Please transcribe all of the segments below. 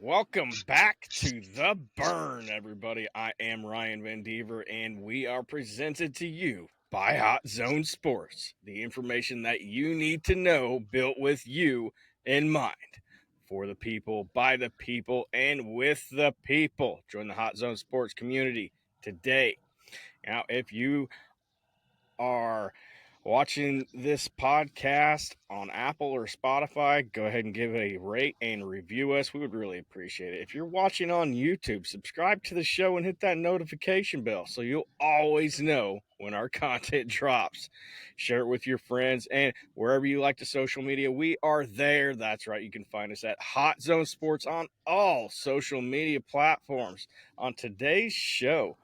Welcome back to The Burn, everybody. I am Ryan Van Dever, and we are presented to you by Hot Zone Sports. The information that you need to know, built with you in mind. For the people, by the people, and with the people. Join the Hot Zone Sports community today. Now, if you are watching this podcast on Apple or Spotify, go ahead and give a rate and review us. We would really appreciate it. If you're watching on YouTube, subscribe to the show and hit that notification bell so you'll always know when our content drops. Share it with your friends and wherever you like the social media, we are there. That's right. You can find us at Hot Zone Sports on all social media platforms. On today's show,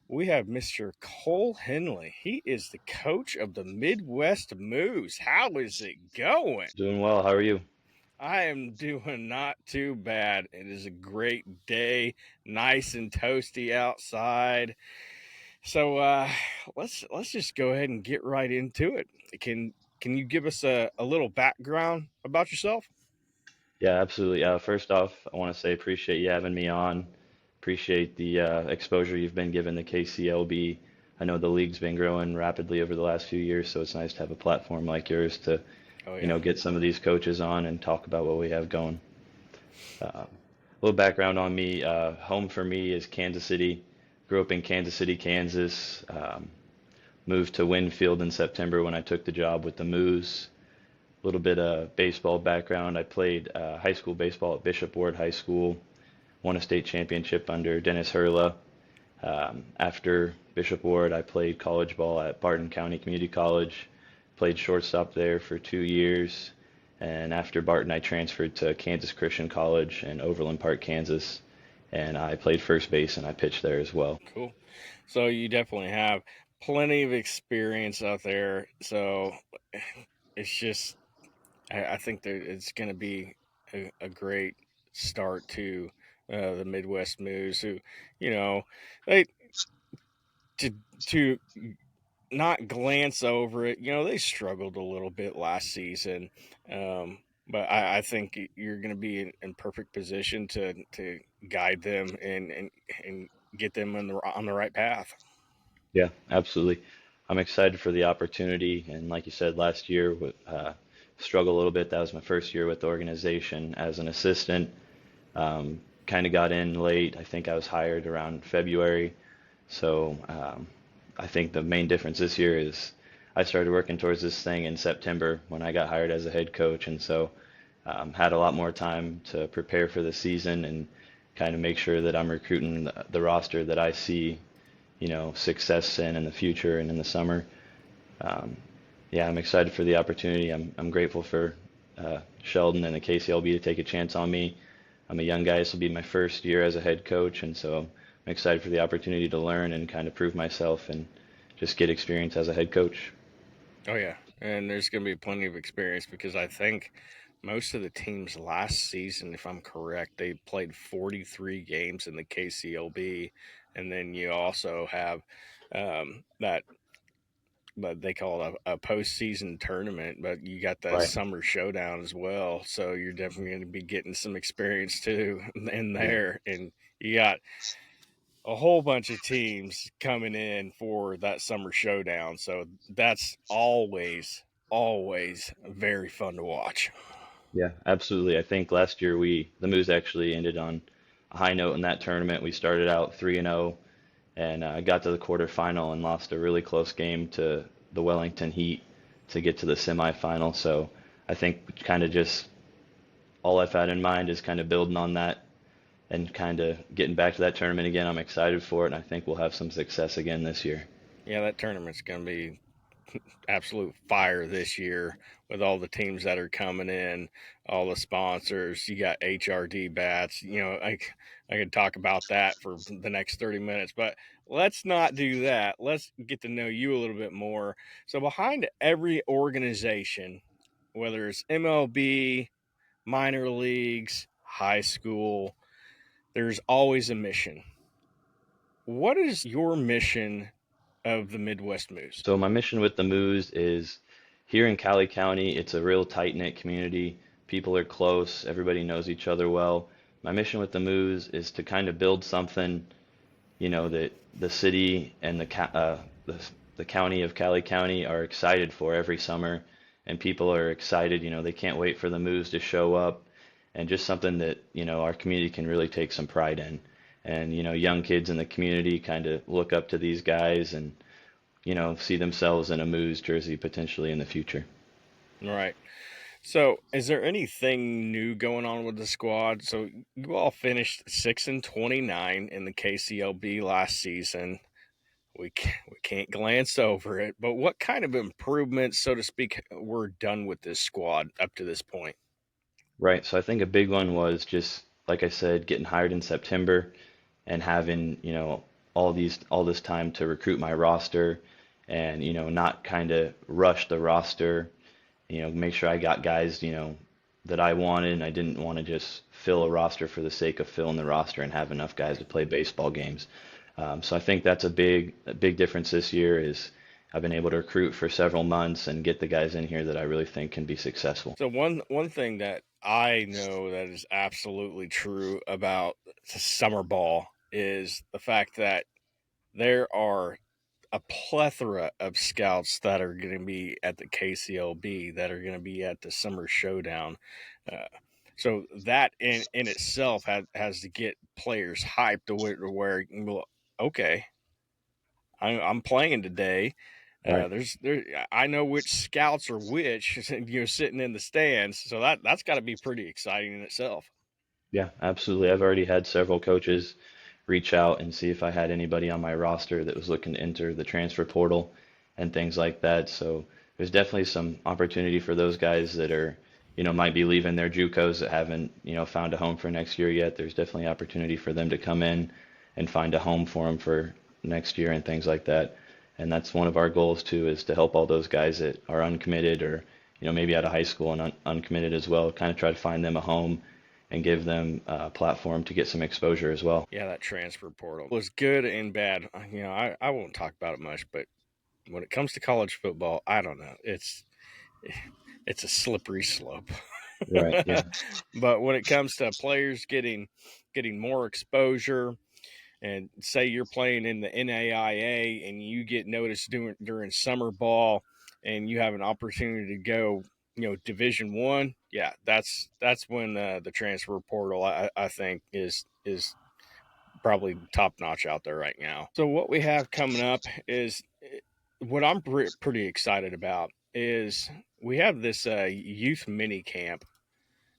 we have Mr. Cole Henley. He is the coach of the Midwest Moos. How is it going? Doing well. How are you? I am doing not too bad. It is a great day, nice and toasty outside. So let's just go ahead and get right into it. Can you give us a little background about yourself? Yeah, absolutely. First off, I want to say appreciate you having me on. Appreciate the exposure you've been given to KCLB. I know the league's been growing rapidly over the last few years, so it's nice to have a platform like yours to, Oh yeah. get some of these coaches on and talk about what we have going. A little background on me. Home for me is Kansas City. Grew up in Kansas City, Kansas. Moved to Winfield in September when I took the job with the Moos. Little bit of baseball background. I played high school baseball at Bishop Ward High School, won a state championship under Dennis Hurla. After Bishop Ward, I played college ball at Barton County Community College, played shortstop there for 2 years. And after Barton, I transferred to Kansas Christian College in Overland Park, Kansas, and I played first base and I pitched there as well. Cool. So you definitely have plenty of experience out there. So it's just I think that it's going to be a great start to the Midwest Moos, who, you know, they to to not glance over it. They struggled a little bit last season, but I think you're going to be in perfect position to guide them and get them on the right path. Yeah, absolutely. I'm excited for the opportunity. And like you said, last year, struggled a little bit. That was my first year with the organization as an assistant. Kind of got in late. I think I was hired around February. So I think the main difference this year is I started working towards this thing in September when I got hired as a head coach. And so had a lot more time to prepare for the season and kind of make sure that I'm recruiting the roster that I see success in the future and in the summer. Um, yeah, I'm excited for the opportunity. I'm grateful for Sheldon and the KCLB to take a chance on me. I'm a young guy. This will be my first year as a head coach, and so I'm excited for the opportunity to learn and kind of prove myself and just get experience as a head coach. Oh yeah, and there's going to be plenty of experience because I think most of the teams last season, if I'm correct, they played 43 games in the KCLB, and then you also have that, but they call it a postseason tournament, but you got the Right. summer showdown as well. So you're definitely going to be getting some experience too in Yeah. there, and you got a whole bunch of teams coming in for that summer showdown. So that's always very fun to watch. Yeah, absolutely. I think last year the Moose actually ended on a high note in that tournament. We started out 3-0 and got to the quarterfinal and lost a really close game to the Wellington Heat to get to the semifinal. So I think kind of just all I've had in mind is kind of building on that and kind of getting back to that tournament again. I'm excited for it, and I think we'll have some success again this year. Yeah, that tournament's going to be absolute fire this year with all the teams that are coming in, all the sponsors. You got HRD bats. I could talk about that for the next 30 minutes, but let's not do that. Let's get to know you a little bit more. So, behind every organization, whether it's MLB, minor leagues, high school, there's always a mission. What is your mission of the Midwest Moose? So my mission with the Moose is here in Cali County, it's a real tight-knit community. People are close, everybody knows each other well. my mission with the Moos is to kind of build something, that the city and the county of Cali County are excited for every summer, and people are excited. They can't wait for the Moos to show up, and just something that our community can really take some pride in. And young kids in the community kind of look up to these guys and see themselves in a Moos jersey potentially in the future. Right. So, is there anything new going on with the squad? So, you all finished 6-29 in the KCLB last season. We can't glance over it, but what kind of improvements, so to speak, were done with this squad up to this point? Right. So I think a big one was just, like I said, getting hired in September and having, all this time to recruit my roster and, not kind of rush the roster, make sure I got guys, that I wanted, and I didn't want to just fill a roster for the sake of filling the roster and have enough guys to play baseball games. So I think that's a big difference this year is I've been able to recruit for several months and get the guys in here that I really think can be successful. So one thing that I know that is absolutely true about summer ball is the fact that there are a plethora of scouts that are going to be at the KCLB, that are going to be at the Summer Showdown. Uh, so that in itself has to get players hyped to where well, okay, I'm playing today. Right. I know which scouts are which, sitting in the stands. So that's got to be pretty exciting in itself. Yeah, absolutely. I've already had several coaches reach out and see if I had anybody on my roster that was looking to enter the transfer portal and things like that. So there's definitely some opportunity for those guys that are, might be leaving their JUCOs that haven't, found a home for next year yet. There's definitely opportunity for them to come in and find a home for them for next year and things like that. And that's one of our goals too, is to help all those guys that are uncommitted or, maybe out of high school and uncommitted as well, kind of try to find them a home and give them a platform to get some exposure as well. Yeah, that transfer portal was good and bad. I won't talk about it much, but when it comes to college football, I don't know. It's a slippery slope. Right. Yeah. But when it comes to players getting more exposure, and say you're playing in the NAIA and you get noticed during summer ball, and you have an opportunity to go, Division 1, yeah, that's when the transfer portal I think is probably top notch out there right now. So what we have coming up is what I'm pretty excited about is we have this youth mini camp,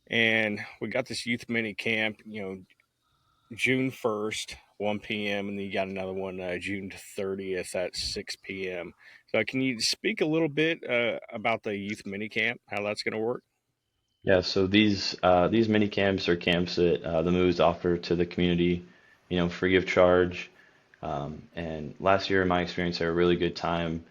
and we got this youth mini camp, June 1st, 1 p.m., and then you got another one June 30th at 6 p.m. So, can you speak a little bit about the youth mini camp, how that's going to work? Yeah. So these mini camps are camps that the Moos offer to the community, free of charge. And last year, in my experience, they were a really good time.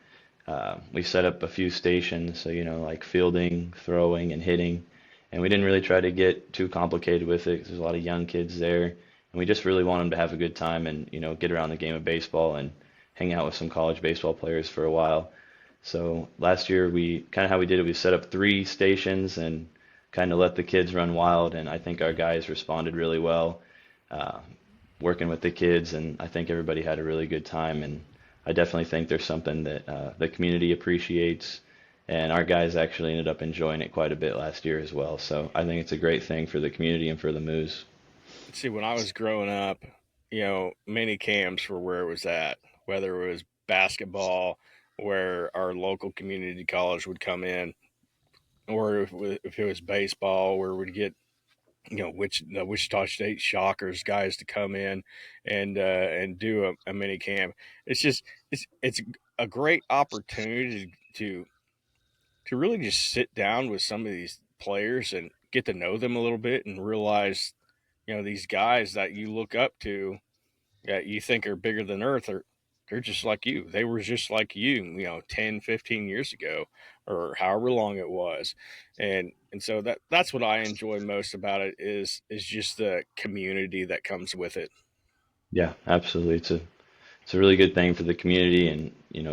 We set up a few stations, so like fielding, throwing, and hitting. And we didn't really try to get too complicated with it 'cause there's a lot of young kids there, and we just really want them to have a good time and get around the game of baseball and hang out with some college baseball players for a while. So last year, we kind of how we did it, we set up three stations and kind of let the kids run wild, and I think our guys responded really well, uh, working with the kids, and I think everybody had a really good time. And I definitely think there's something that the community appreciates, and our guys actually ended up enjoying it quite a bit last year as well. So I think it's a great thing for the community and for the Moos. See, when I was growing up, mini camps were where it was at, whether it was basketball, where our local community college would come in, or if it was baseball, where we'd get which the Wichita State Shockers guys to come in and do a mini camp. It's just it's a great opportunity to really just sit down with some of these players and get to know them a little bit and realize these guys that you look up to, that you think are bigger than earth, are they're just like you. They were just like you, 10, 15 years ago, or however long it was. And so that's what I enjoy most about it is just the community that comes with it. Yeah, absolutely. It's a really good thing for the community, and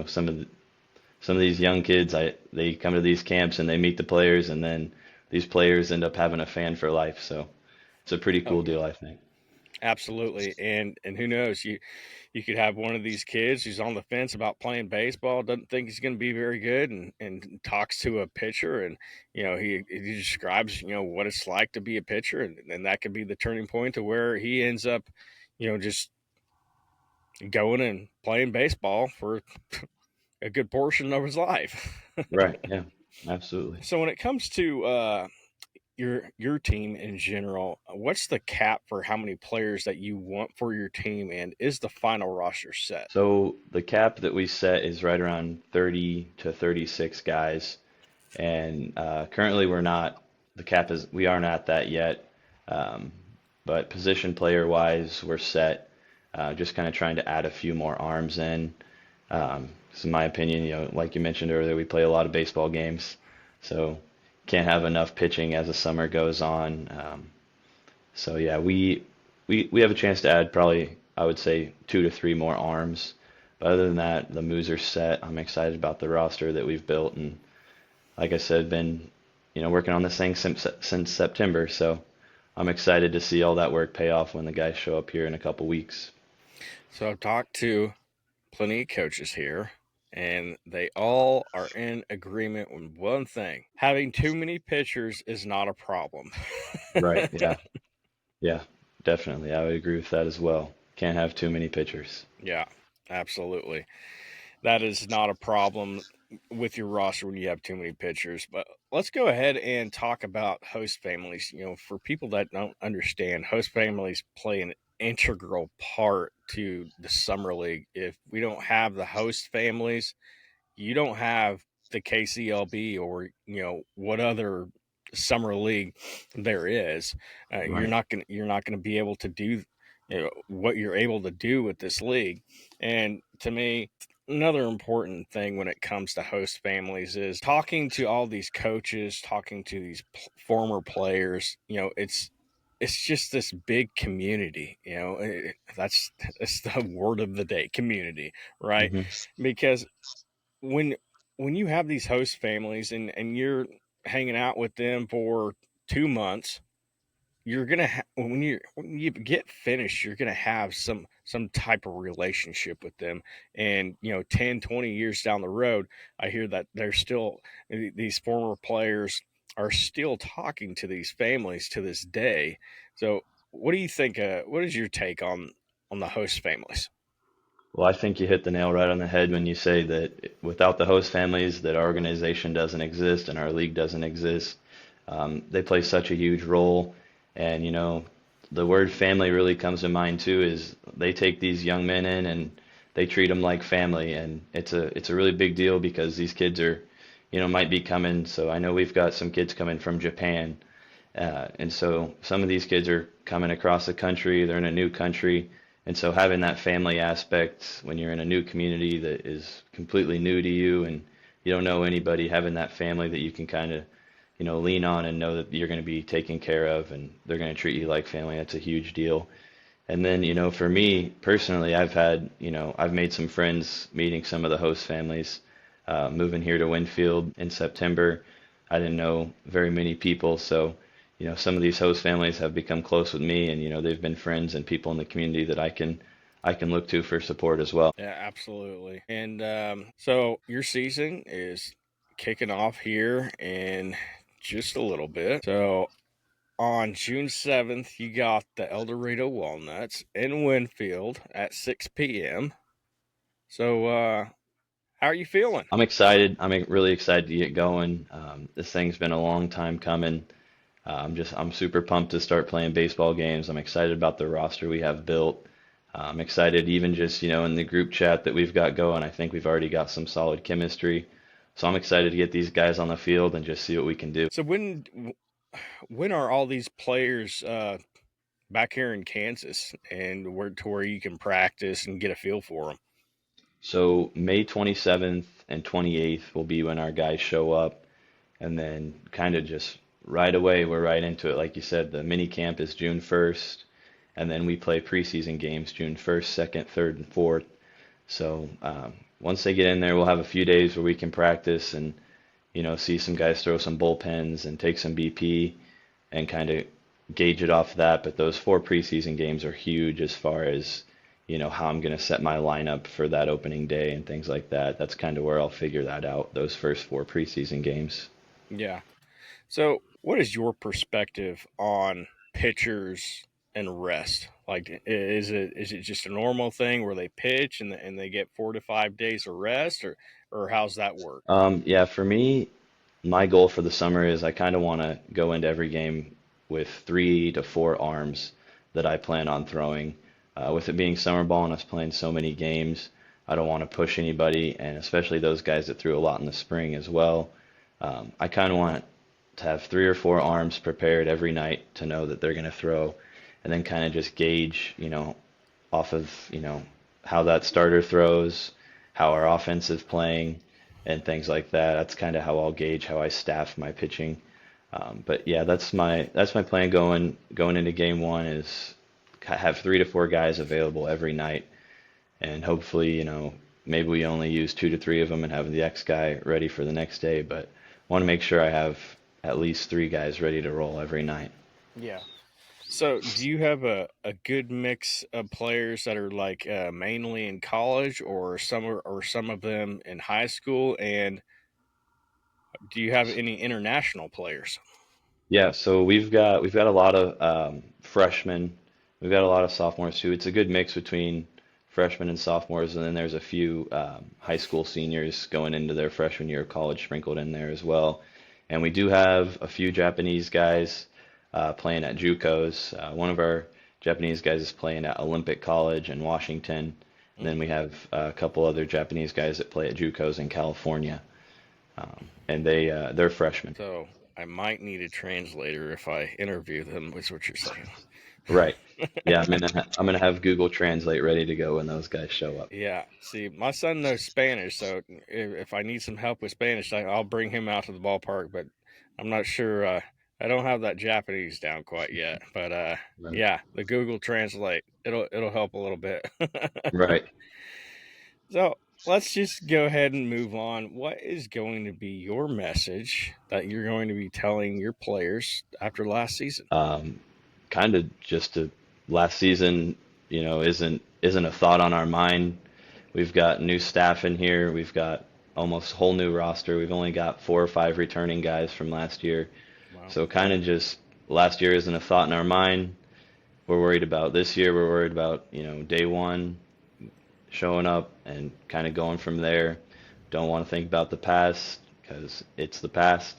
some of these young kids, they come to these camps and they meet the players, and then these players end up having a fan for life. So it's a pretty Oh, cool deal, I think. absolutely. And who knows? You could have one of these kids who's on the fence about playing baseball, doesn't think he's going to be very good, and talks to a pitcher, and he describes what it's like to be a pitcher, and that could be the turning point to where he ends up just going and playing baseball for a good portion of his life. Right. Yeah. Absolutely. So when it comes to your team in general, what's the cap for how many players that you want for your team, and is the final roster set? So the cap that we set is right around 30 to 36 guys, and currently we're not. The cap is we aren't at that yet, um, but position player wise, we're set. Just kind of trying to add a few more arms in. So in my opinion, like you mentioned earlier, we play a lot of baseball games, so can't have enough pitching as the summer goes on. So yeah, we have a chance to add probably I would say 2 to 3 more arms. But other than that, the moves are set. I'm excited about the roster that we've built, and like I said, been working on this thing since September. So I'm excited to see all that work pay off when the guys show up here in a couple weeks. So I've talked to plenty of coaches here, and they all are in agreement with one thing: having too many pitchers is not a problem. Right. Yeah. Yeah. Definitely. I would agree with that as well. Can't have too many pitchers. Yeah, absolutely. That is not a problem with your roster when you have too many pitchers. But let's go ahead and talk about host families. For people that don't understand, host families play an integral part to the summer league. If we don't have the host families, you don't have the KCLB or what other summer league there is. You're Right. not gonna be able to do what you're able to do with this league. And to me, another important thing when it comes to host families is talking to all these coaches, talking to these former players. It's just this big community. That's the word of the day: community, right? Hmm. Because when when you have these host families and you're hanging out with them for 2 months, you're gonna when you get finished, you're gonna have some type of relationship with them. And 10, 20 years down the road, I hear that they're still these former players are still talking to these families to this day. So what do you think, what is your take on the host families? Well, I think you hit the nail right on the head when you say that without the host families, that our organization doesn't exist and our league doesn't exist. They play such a huge role, and the word family really comes to mind too. Is they take these young men in and they treat them like family, and it's a really big deal because these kids are, might be coming. So I know we've got some kids coming from Japan, and so some of these kids are coming across the country, they're in a new country. And so having that family aspect when you're in a new community that is completely new to you and you don't know anybody, having that family that you can kind of, lean on and know that you're going to be taken care of and they're going to treat you like family, that's a huge deal. And then, for me personally, I've made some friends meeting some of the host families, moving here to Winfield in September. I didn't know very many people, so some of these host families have become close with me, and they've been friends and people in the community that I can look to for support as well. Yeah, absolutely. And so your season is kicking off here in just a little bit. So on June 7th, you got the El Dorado Walnuts in Winfield at 6 p.m. So how are you feeling? I'm excited. I'm really excited to get going. This thing's been a long time coming. I'm super pumped to start playing baseball games. I'm excited about the roster we have built. I'm excited even just, in the group chat that we've got going. I think we've already got some solid chemistry. So I'm excited to get these guys on the field and just see what we can do. So when are all these players back here in Kansas, and where you can practice and get a feel for them? So May 27th and 28th will be when our guys show up, and then kind of just right away we're right into it. Like you said, the mini camp is June 1st, and then we play preseason games June 1st, 2nd, 3rd, and 4th. So once they get in there, we'll have a few days where we can practice and see some guys throw some bullpens and take some BP and kind of gauge it off that. But those four preseason games are huge as far as, how I'm going to set my lineup for that opening day and things like that. That's kind of where I'll figure that out, those first four preseason games. Yeah. So, what is your perspective on pitchers and rest? Like, is it just a normal thing where they pitch and they get 4 to 5 days of rest, or how's that work? Yeah, for me, my goal for the summer is I kind of want to go into every game with 3 to 4 arms that I plan on throwing. With it being summer ball and us playing so many games, I don't want to push anybody, and especially those guys that threw a lot in the spring as well. I kind of want to have 3 or 4 arms prepared every night to know that they're going to throw, and then kind of just gauge, off of, how that starter throws, how our offense is playing, and things like that. That's kind of how I'll gauge how I staff my pitching. But yeah, that's my plan going into game one is have 3 to 4 guys available every night, and hopefully, maybe we only use 2 to 3 of them and have the X guy ready for the next day. But want to make sure I have at least 3 guys ready to roll every night. Yeah. So, do you have a good mix of players that are like mainly in college, or some of them in high school? And do you have any international players? Yeah, so we've got a lot of freshmen. We've got a lot of sophomores too. It's a good mix between freshmen and sophomores, and then there's a few high school seniors going into their freshman year of college sprinkled in there as well. And we do have a few Japanese guys playing at JUCOs. One of our Japanese guys is playing at Olympic College in Washington. And then we have a couple other Japanese guys that play at JUCOs in California, and they're freshmen. So I might need a translator if I interview them, is what you're saying. Right. Yeah, I'm gonna have Google Translate ready to go when those guys show up. Yeah. See, my son knows Spanish, so if I need some help with Spanish, I'll bring him out to the ballpark. But I'm not sure. I don't have that Japanese down quite yet. But Right. yeah, the Google Translate it'll help a little bit. Right. So let's just go ahead and move on. What is going to be your message that you're going to be telling your players after last season? Um, Kind of just last season, isn't a thought on our mind. We've got new staff in here. We've got almost whole new roster. We've only got 4 or 5 returning guys from last year. Wow. So kind of just last year isn't a thought in our mind. We're worried about this year. We're worried about, day one showing up and kind of going from there. Don't want to think about the past because it's the past.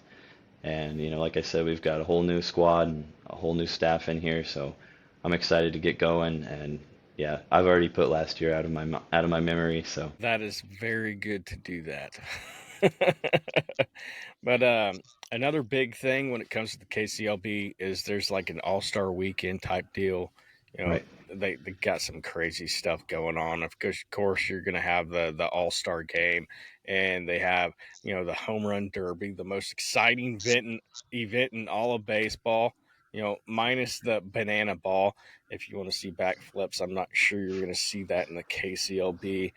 And, like I said, we've got a whole new squad and a whole new staff in here, so I'm excited to get going. And yeah, I've already put last year out of my memory, so That is very good to do that. But another big thing when it comes to the KCLB is there's like an all-star weekend type deal. You know, right. they got some crazy stuff going on. Of course, you're going to have the all-star game, and they have the home run derby, the most exciting event in all of baseball. Minus the banana ball. If you want to see backflips, I'm not sure you're going to see that in the KCLB,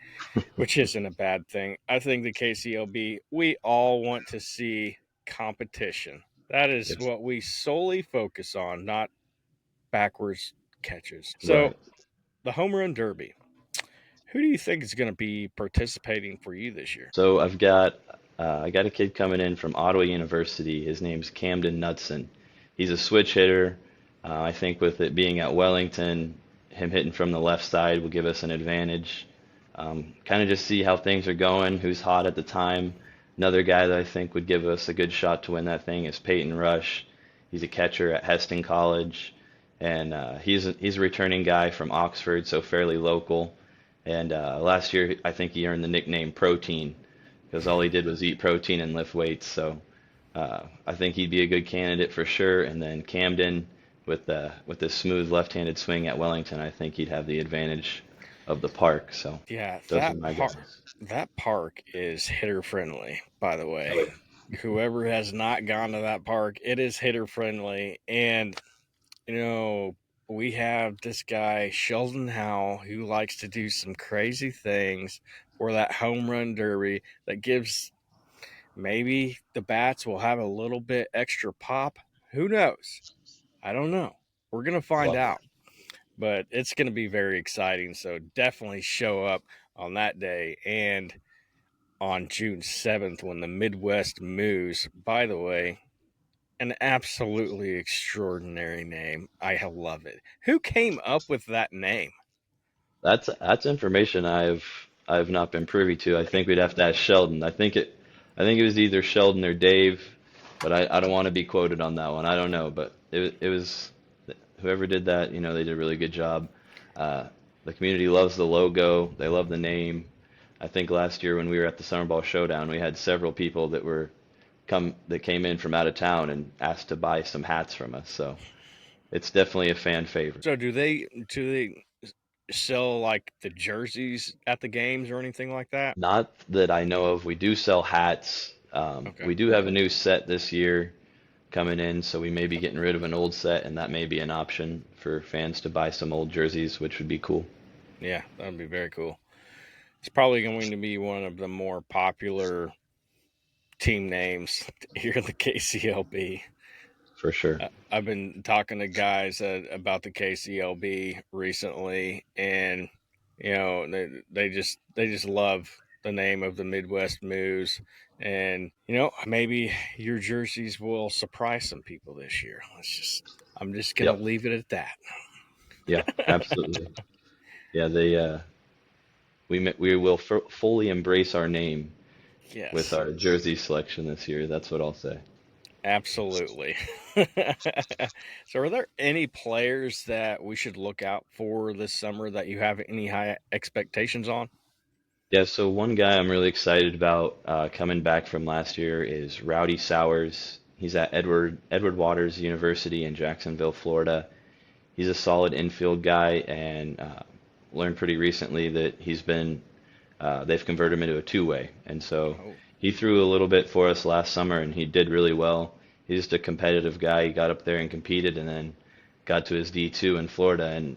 which isn't a bad thing. I think the KCLB, we all want to see competition. That is Yes. what we solely focus on, not backwards catches. So, Right. the home run derby. Who do you think is going to be participating for you this year? So I got a kid coming in from Ottawa University. His name's Camden Knudsen. He's a switch hitter. I think with it being at Wellington, him hitting from the left side will give us an advantage. Kind of just see how things are going, who's hot at the time. Another guy that I think would give us a good shot to win that thing is Peyton Rush. He's a catcher at Heston College, and he's a returning guy from Oxford, so fairly local. And last year, I think he earned the nickname Protein because all he did was eat protein and lift weights. So I think he'd be a good candidate for sure. And then Camden, with the smooth left-handed swing at Wellington, I think he'd have the advantage of the park. So Yeah, those are my guys. that park is hitter friendly, by the Oh, way. yeah. Whoever has not gone to that park, it is hitter friendly. And you know, we have this guy, Sheldon Howell, who likes to do some crazy things for that home run derby that gives maybe the bats will have a little bit extra pop. Who knows? I don't know. We're going to find Love it. out, but it's going to be very exciting. So definitely show up on that day and on June 7th when the Midwest Moos, by the way, an absolutely extraordinary name. I love it. Who came up with that name? That's information I've not been privy to. I think we'd have to ask Sheldon. I think it was either Sheldon or Dave, but I don't want to be quoted on that one. I don't know, but it was whoever did that, you know, they did a really good job. Uh, the community loves the logo. They love the name. I think last year when we were at the Summer Ball Showdown, we had several people that came in from out of town and asked to buy some hats from us. So it's definitely a fan favorite. So do they sell like the jerseys at the games or anything like that? Not that I know of. We do sell hats. Okay. We do have a new set this year coming in, so we may be getting rid of an old set, and that may be an option for fans to buy some old jerseys, which would be cool Yeah, that would be very cool. It's probably going to be one of the more popular team names here at the KCLB. for sure. I've been talking to guys about the KCLB recently, and they just love the name of the Midwest Moos, and maybe your jerseys will surprise some people this year. I'm just gonna Yep. leave it at that. Yeah, absolutely. Yeah, we will fully embrace our name with Yes, our jersey selection this year. That's what I'll say. absolutely. So, are there any players that we should look out for this summer that you have any high expectations on? Yeah, so one guy I'm really excited about coming back from last year is Rowdy Sowers. He's at Edward Waters University in Jacksonville, Florida. He's a solid infield guy, and learned pretty recently that they've converted him into a two-way, and so Oh, he threw a little bit for us last summer, and he did really well. He's just a competitive guy. He got up there and competed, and then got to his D2 in Florida and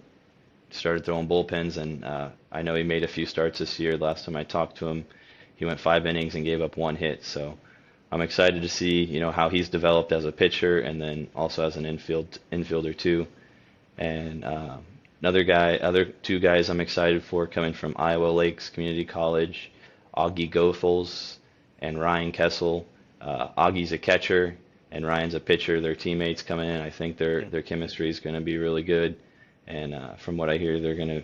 started throwing bullpens. And I know he made a few starts this year. Last time I talked to him, he went 5 innings and gave up one hit. So I'm excited to see, how he's developed as a pitcher and then also as an infielder too. And other two guys I'm excited for coming from Iowa Lakes Community College, Augie Goethals and Ryan Kessel. Augie's a catcher and Ryan's a pitcher. They're teammates coming in. I think their yeah. their chemistry is going to be really good. And from what I hear, they're going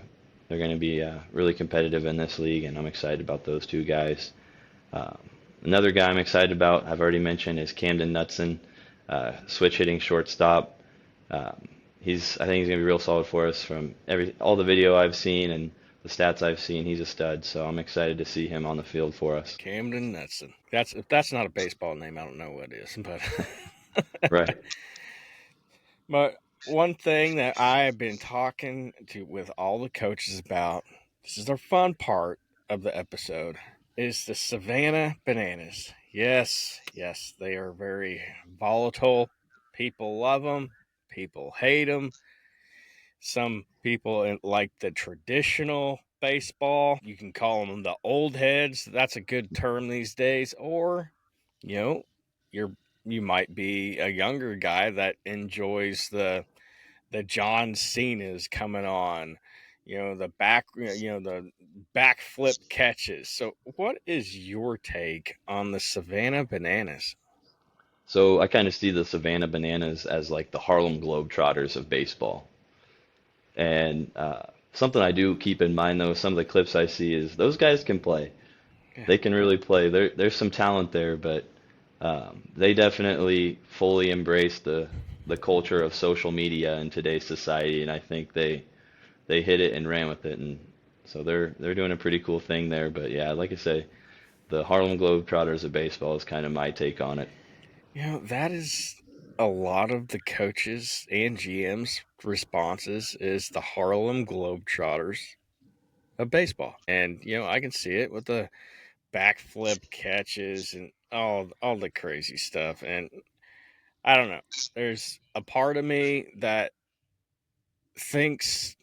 to be really competitive in this league, and I'm excited about those two guys. Um, Another guy I'm excited about, I've already mentioned, is Camden Knutson, switch hitting shortstop. Um, I think he's gonna be real solid for us from all the video I've seen and the stats I've seen. He's a stud, so I'm excited to see him on the field for us. Camden Netson. If that's not a baseball name, I don't know what is. But Right. but one thing that I've been talking to with all the coaches about, this is the fun part of the episode, is the Savannah Bananas. Yes, yes, they are very volatile. People love them. People hate them. Some people like the traditional baseball. You can call them the old heads. That's a good term these days. Or, you know, you're you might be a younger guy that enjoys the John Cena's coming on. The backflip catches. So, what is your take on the Savannah Bananas? So I kind of see the Savannah Bananas as like the Harlem Globetrotters of baseball. And something I do keep in mind though, some of the clips I see is those guys can play. Yeah. They can really play. There's some talent there, but they definitely fully embrace the culture of social media in today's society, and I think they hit it and ran with it, and so they're doing a pretty cool thing there. But yeah, like I say, the Harlem Globetrotters of baseball is kind of my take on it, That is a lot of the coaches and GM's responses is the Harlem Globetrotters of baseball. And, I can see it with the backflip catches and all the crazy stuff. And I don't know. There's a part of me that thinks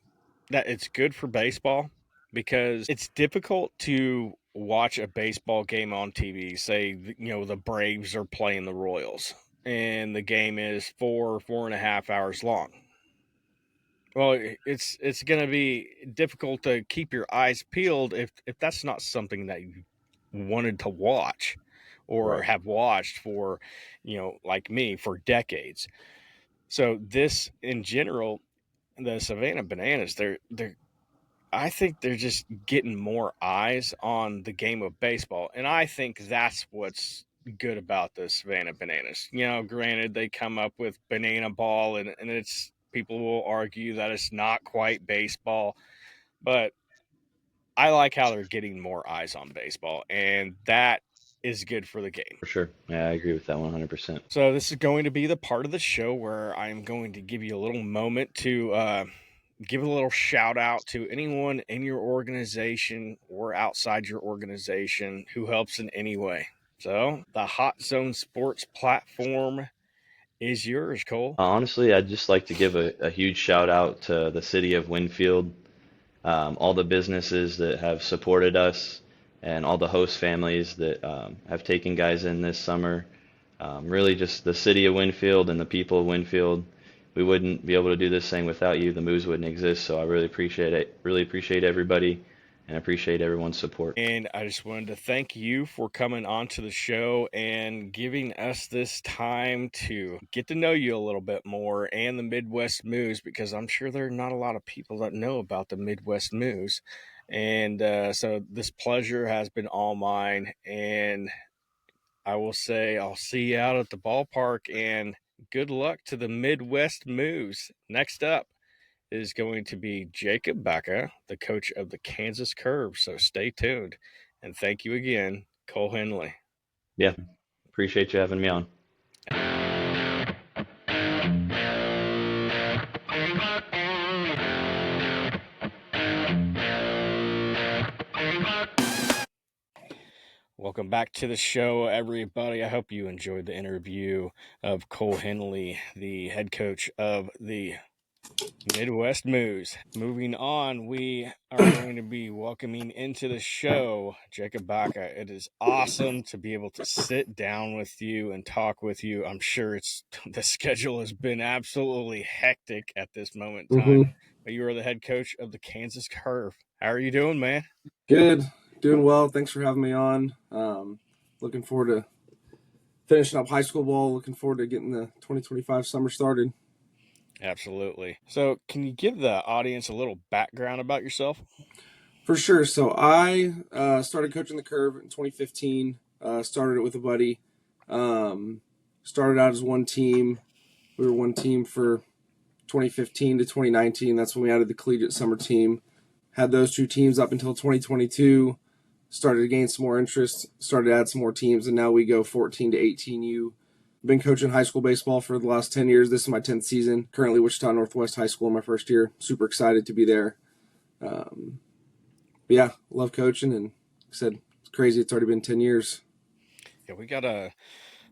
that it's good for baseball because it's difficult to watch a baseball game on TV. Say, the Braves are playing the Royals. and the game is 4.5 hours long. Well, it's going to be difficult to keep your eyes peeled if that's not something that you wanted to watch or Right. have watched for, like me, for decades. So this in general, the Savannah Bananas, they're I think they're just getting more eyes on the game of baseball. And I think that's what's good about the Savannah Bananas. Granted, they come up with banana ball, and it's people will argue that it's not quite baseball, but I like how they're getting more eyes on baseball, and that is good for the game. For sure. Yeah, I agree with that 100%. So this is going to be the part of the show where I'm going to give you a little moment to give a little shout out to anyone in your organization or outside your organization who helps in any way. So the Hot Zone Sports platform is yours, Cole. Honestly, I'd just like to give a huge shout out to the city of Winfield, all the businesses that have supported us, and all the host families that have taken guys in this summer. Really, just the city of Winfield and the people of Winfield. We wouldn't be able to do this thing without you. The Moos wouldn't exist. So I really appreciate it. Really appreciate everybody, and appreciate everyone's support. And I just wanted to thank you for coming on to the show and giving us this time to get to know you a little bit more and the Midwest Moos, because I'm sure there are not a lot of people that know about the Midwest Moos. And so this pleasure has been all mine. And I will say I'll see you out at the ballpark, and good luck to the Midwest Moos. Next up is going to be Jacob Baca, the coach of the Kansas Curve. So stay tuned. And thank you again, Cole Henley. Yeah, appreciate you having me on. Welcome back to the show, everybody. I hope you enjoyed the interview of Cole Henley, the head coach of the Midwest Moos. Moving on, we are going to be welcoming into the show Jacob Baca. It is awesome to be able to sit down with you and talk with you. I'm sure the schedule has been absolutely hectic at this moment in time, but you are the head coach of the Kansas Curve. How are you doing, man? Good. Doing well. Thanks for having me on. Looking forward to finishing up high school ball. Looking forward to getting the 2025 summer started. Absolutely. So, can you give the audience a little background about yourself? For sure. So I started coaching the Curve in 2015. Started it with a buddy. Started out as one team. We were one team for 2015 to 2019. That's when we added the collegiate summer team. Had those two teams up until 2022. Started to gain some more interest. Started to add some more teams, and now we go 14 to 18U. Been coaching high school baseball for the last 10 years. This is my 10th season. Currently Wichita Northwest High School in my first year. Super excited to be there. Yeah, love coaching, and like I said, it's crazy. It's already been 10 years. Yeah, we got a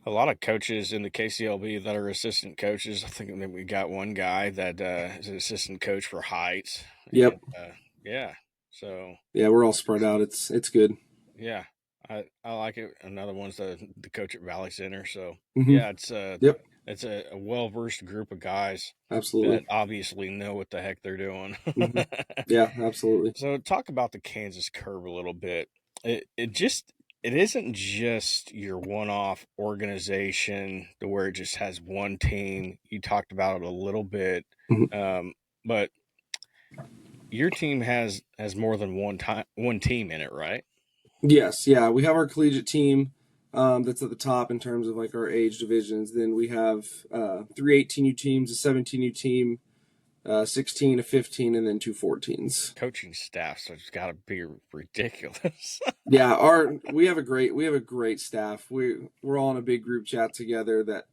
lot of coaches in the KCLB that are assistant coaches. I think that we got one guy that is an assistant coach for Heights. Yep. And, yeah. So Yeah, we're all spread out. It's good. yeah, I like it. Another one's the coach at Valley Center. So Mm-hmm. yeah, Yep. it's a well versed group of guys Absolutely. that obviously know what the heck they're doing. Mm-hmm. Yeah, absolutely. So talk about the Kansas Curve a little bit. It isn't just your one-off organization to where it just has one team. You talked about it a little bit, Mm-hmm. but your team has more than one team in it, right? Yes, yeah. We have our collegiate team that's at the top in terms of like our age divisions. Then we have 3 18U teams, a 17U team, 16, a 15, and then 2 14s. Coaching staff, so it's got to be ridiculous. Yeah, we have a great staff. We're all in a big group chat together that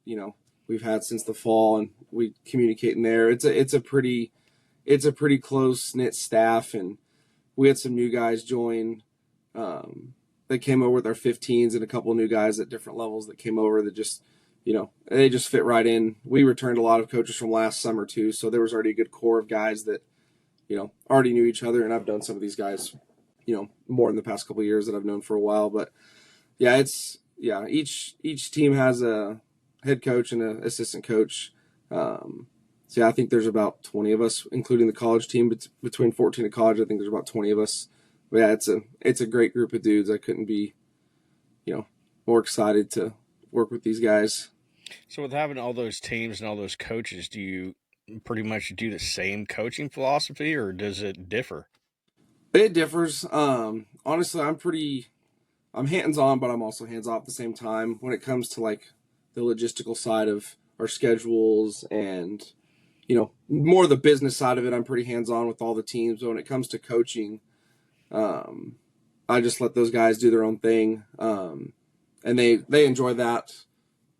we've had since the fall, and we communicate in there. It's a pretty close knit staff, and we had some new guys join. That came over with our 15s, and a couple of new guys at different levels that came over that just they just fit right in. We returned a lot of coaches from last summer too, so there was already a good core of guys that already knew each other, and I've known some of these guys more in the past couple of years that I've known for a while. But yeah, each team has head coach and an assistant coach. So yeah, I think there's about 20 of us, including the college team. Between 14 and college, I think there's about 20 of us. But yeah, it's a great group of dudes. I couldn't be, more excited to work with these guys. So with having all those teams and all those coaches, do you pretty much do the same coaching philosophy, or does it differ? It differs. Honestly, I'm hands on, but I'm also hands off at the same time when it comes to like the logistical side of our schedules and more the business side of it. I'm pretty hands on with all the teams. But when it comes to coaching, um, I just let those guys do their own thing, and they enjoy that.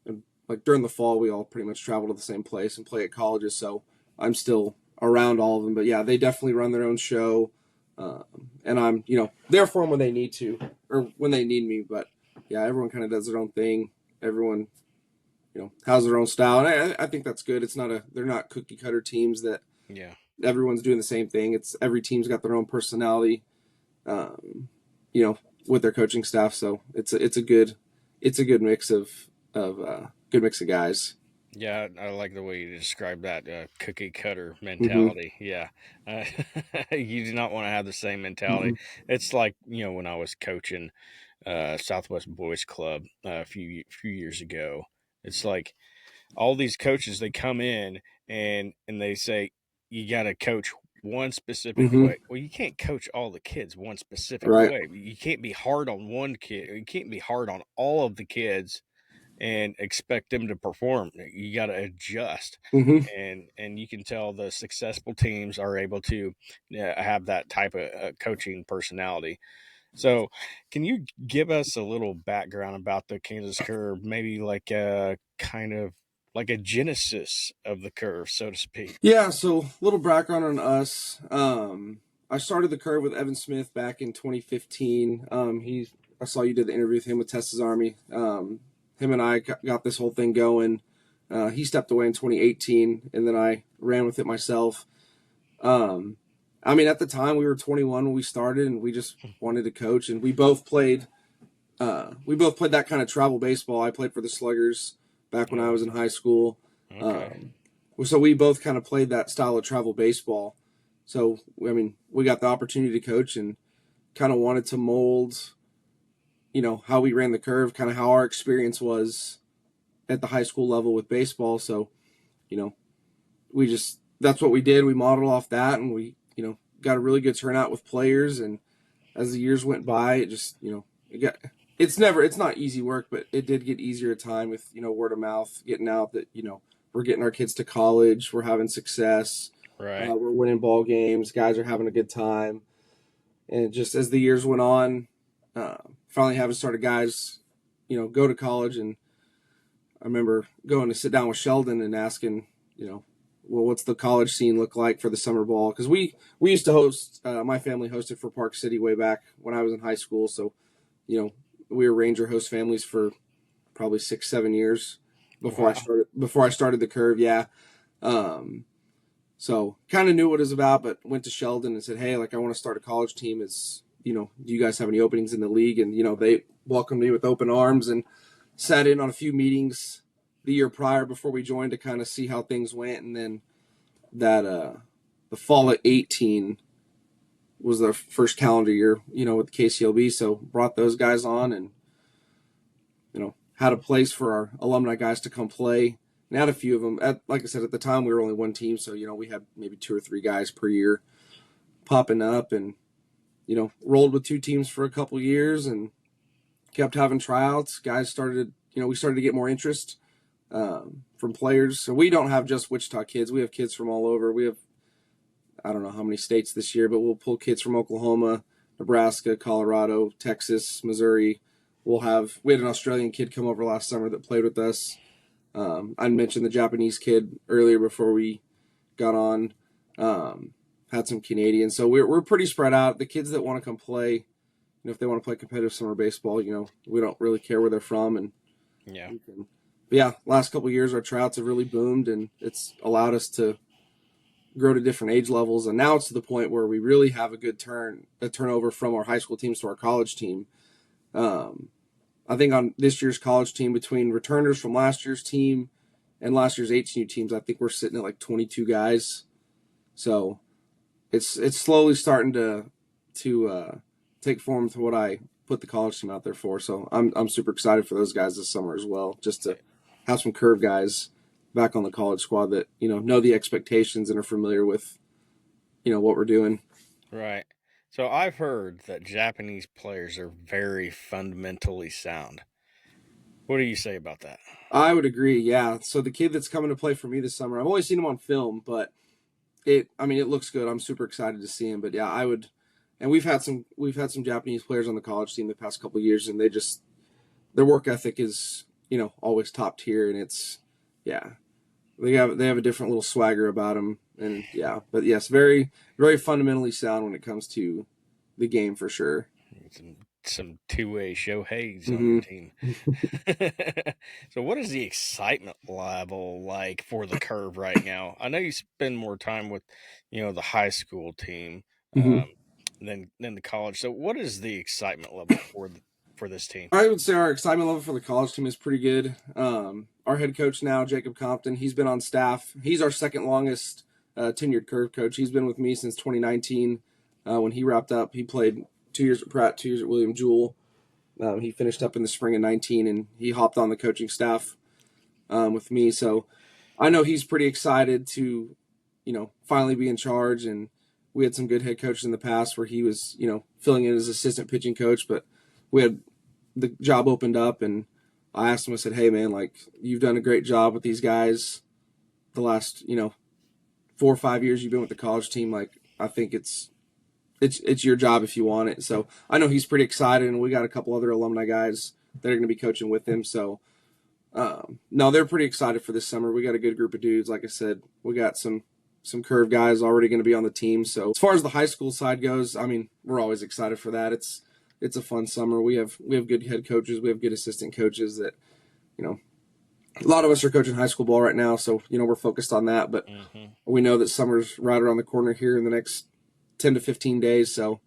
And like during the fall, we all pretty much travel to the same place and play at colleges, so I'm still around all of them. But yeah, they definitely run their own show, and I'm there for them when they need to or when they need me. But yeah, everyone kind of does their own thing. Everyone has their own style, and I think that's good. They're not cookie cutter teams that Yeah. everyone's doing the same thing. It's every team's got their own personality, um, you know, with their coaching staff. So it's a good mix of good mix of guys. Yeah, I like the way you describe that cookie cutter Mm-hmm. mentality. Yeah, uh, you do not want to have the same mentality. Mm-hmm. It's like when I was coaching Southwest Boys Club a few years ago. It's like all these coaches, they come in and they say you got to coach one specific Mm-hmm. way. Well, you can't coach all the kids one specific Right. way. You can't be hard on one kid. You can't be hard on all of the kids and expect them to perform. You got to adjust, Mm-hmm. and you can tell the successful teams are able to have that type of coaching personality. So, can you give us a little background about the Kansas curve? Maybe like a kind of like a genesis of the curve, so to speak. Yeah. So a little background on us. I started the curve with Evan Smith back in 2015. I saw you did the interview with him with Tessa's Army. Him and I got this whole thing going. He stepped away in 2018, and then I ran with it myself. Um, I mean, at the time we were 21 when we started, and we just wanted to coach. And we both played. We both played that kind of travel baseball. I played for the Sluggers back when I was in high school. Okay. Um, so we both kind of played that style of travel baseball. So I mean, we got the opportunity to coach and kind of wanted to mold, how we ran the curve, kind of how our experience was at the high school level with baseball. So you know, we just that's what we did. We modeled off that, and we got a really good turnout with players. And as the years went by, it just it's not easy work, but it did get easier at time with word of mouth getting out that we're getting our kids to college, we're having success, Right. we're winning ball games, guys are having a good time. And just as the years went on, finally having started guys go to college. And I remember going to sit down with Sheldon and asking, well, what's the college scene look like for the summer ball? Because we used to host. My family hosted for Park City way back when I was in high school. So, we were Ranger host families for probably 6-7 years Wow. before I started the curve. Yeah. So kind of knew what it was about, but went to Sheldon and said, hey, like I want to start a college team. Do you guys have any openings in the league? And they welcomed me with open arms and sat in on a few meetings the year prior before we joined to kind of see how things went. And then that the fall of 18 was their first calendar year, with the KCLB. So brought those guys on and, had a place for our alumni guys to come play. And had a few of them. Like I said, at the time we were only one team, so we had maybe 2 or 3 guys per year popping up, and rolled with 2 teams for a couple years and kept having tryouts. Guys started, we started to get more interest from players. So we don't have just Wichita kids. We have kids from all over. We have, I don't know how many states this year, but we'll pull kids from Oklahoma, Nebraska, Colorado, Texas, Missouri. We had an Australian kid come over last summer that played with us. I mentioned the Japanese kid earlier before we got on. Had some Canadians. So we're pretty spread out. The kids that want to come play, if they want to play competitive summer baseball, we don't really care where they're from. And Yeah. but yeah, last couple of years our tryouts have really boomed, and it's allowed us to grow to different age levels. And now it's to the point where we really have a turnover from our high school teams to our college team. I think on this year's college team, between returners from last year's team and last year's 18U teams, I think we're sitting at like 22 guys. So it's slowly starting to take form to what I put the college team out there for. So I'm super excited for those guys this summer as well, just to have some curve guys back on the college squad that, know the expectations and are familiar with, what we're doing. Right. So I've heard that Japanese players are very fundamentally sound. What do you say about that? I would agree. Yeah. So the kid that's coming to play for me this summer, I've only seen him on film, but it looks good. I'm super excited to see him. But yeah, I would. And we've had some Japanese players on the college team the past couple of years, and their work ethic is always top tier, and it's they have a different little swagger about them, and but yes, very very fundamentally sound when it comes to the game for sure. Some two-way Shoheis on Mm-hmm. your team. So what is the excitement level like for the curve right now? I know you spend more time with, the high school team Mm-hmm. than the college. So what is the excitement level for this team? I would say our excitement level for the college team is pretty good. Our head coach now, Jacob Compton, he's been on staff. He's our second longest tenured curve coach. He's been with me since 2019 when he wrapped up. He played 2 years at Pratt, 2 years at William Jewell. He finished up in the spring of 19, and he hopped on the coaching staff with me. So I know he's pretty excited to, finally be in charge. And we had some good head coaches in the past where he was, filling in as assistant pitching coach, but we had the job opened up, and I asked him, I said, hey man, like, you've done a great job with these guys the last, 4 or 5 years you've been with the college team. Like, I think it's your job if you want it. So I know he's pretty excited, and we got a couple other alumni guys that are going to be coaching with him. So no, they're pretty excited for this summer. We got a good group of dudes. Like I said, we got some curve guys already going to be on the team. So as far as the high school side goes, we're always excited for that. It's a fun summer. We have good head coaches. We have good assistant coaches that, a lot of us are coaching high school ball right now. So, we're focused on that, but we know that summer's right around the corner here in the next 10 to 15 days. So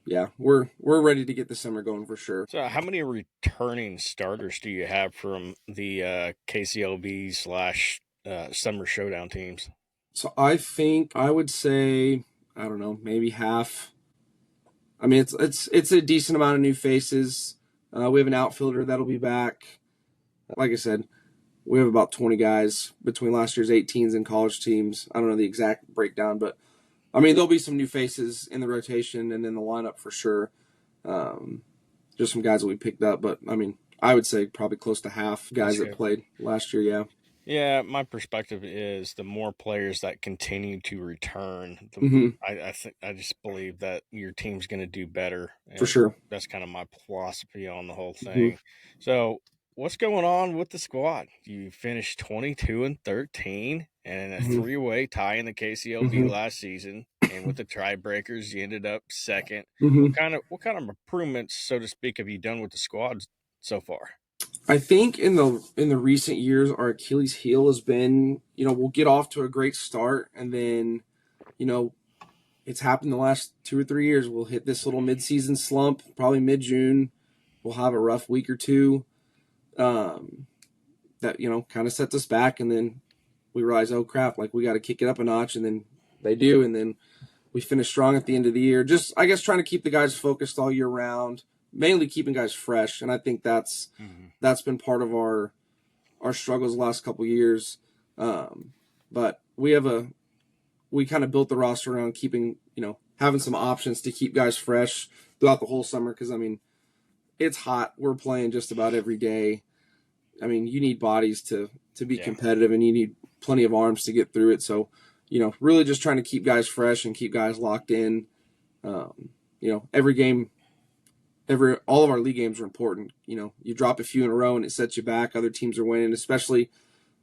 yeah, we're ready to get the summer going for sure. So how many returning starters do you have from the KCLB / Summer Showdown teams? So I think I would say, I don't know, maybe half. It's a decent amount of new faces. We have an outfielder that'll be back. Like I said, we have about 20 guys between last year's 18s and college teams. I don't know the exact breakdown, but there'll be some new faces in the rotation and in the lineup for sure. Just some guys that we picked up, but I would say probably close to half guys that played last year. Yeah. Yeah, my perspective is the more players that continue to return, I just believe that your team's going to do better. For sure. That's kind of my philosophy on the whole thing. So, what's going on with the squad? You finished 22-13 and a 3-way tie in the KCLB last season, and with the tiebreakers, you ended up second. What kind of improvements, so to speak, have you done with the squad so far? I think in the recent years, our Achilles heel has been, we'll get off to a great start, and then, it's happened the last 2 or 3 years. We'll hit this little mid-season slump, probably mid-June. We'll have a rough week or two that, kind of sets us back, and then we realize, oh crap, like we got to kick it up a notch, and then they do, and then we finish strong at the end of the year. Just, I guess, trying to keep the guys focused all year round. Mainly keeping guys fresh, and I think that's been part of our struggles the last couple of years. But we kind of built the roster around keeping, having some options to keep guys fresh throughout the whole summer. Because it's hot. We're playing just about every day. You need bodies to be competitive, and you need plenty of arms to get through it. So, really just trying to keep guys fresh and keep guys locked in. Every game. All of our league games are important. You drop a few in a row and it sets you back. Other teams are winning, especially,